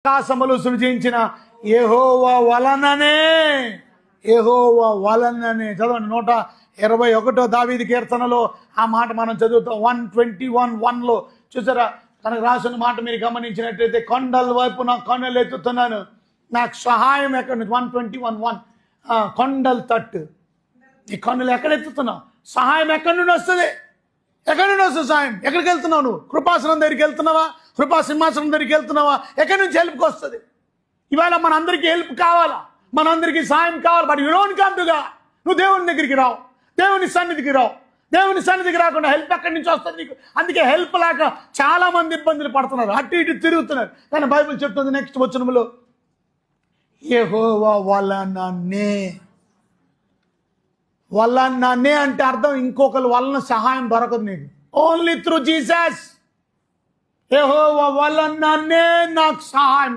ఆకాశములు సృజించిన యెహోవా వలననే, యెహోవా వలననే. చదవండి 121 దావీదు కీర్తనలో ఆ మాట మనం చదువుతాం. 121:1లో చూసారా తనకు రాసిన మాట మీరు గమనించినట్లయితే, కొండల వైపు నా కన్నులు ఎత్తుతున్నాను, నాకు సహాయం ఎక్కడ నుంచి. 121:1 కొండల తట్టు, ఈ కన్నులు ఎక్కడ ఎత్తుతున్నావు? సహాయం ఎక్కడి నుండి వస్తుంది? ఎక్కడి నుండి వస్తుంది సహాయం? ఎక్కడికి వెళ్తున్నావు నువ్వు? కృపాసనం దగ్గరికి వెళ్తున్నావా? కృపా సింహాసనం దగ్గరికి వెళ్తున్నావా? ఎక్కడి నుంచి హెల్ప్కి వస్తుంది? ఇవాళ మనందరికీ హెల్ప్ కావాలా? మనందరికీ సాయం కావాలి. But you don't come to God. నువ్వు దేవుని దగ్గరికి రావు, దేవుని సన్నిధికి రావు. దేవుని సన్నిధికి రాకుండా హెల్ప్ ఎక్కడి నుంచి వస్తుంది నీకు? అందుకే హెల్ప్ లేక చాలా మంది ఇబ్బందులు పడుతున్నారు, అటు ఇటు తిరుగుతున్నారు. కానీ బైబిల్ చెప్తుంది నెక్స్ట్ వచనములో, యెహోవా వలననే. వలననే అంటే అర్థం ఇంకొకరి వలన సహాయం దొరకదు నీకు. Only through Jesus. యెహోవా వలననే నాకు సహాయం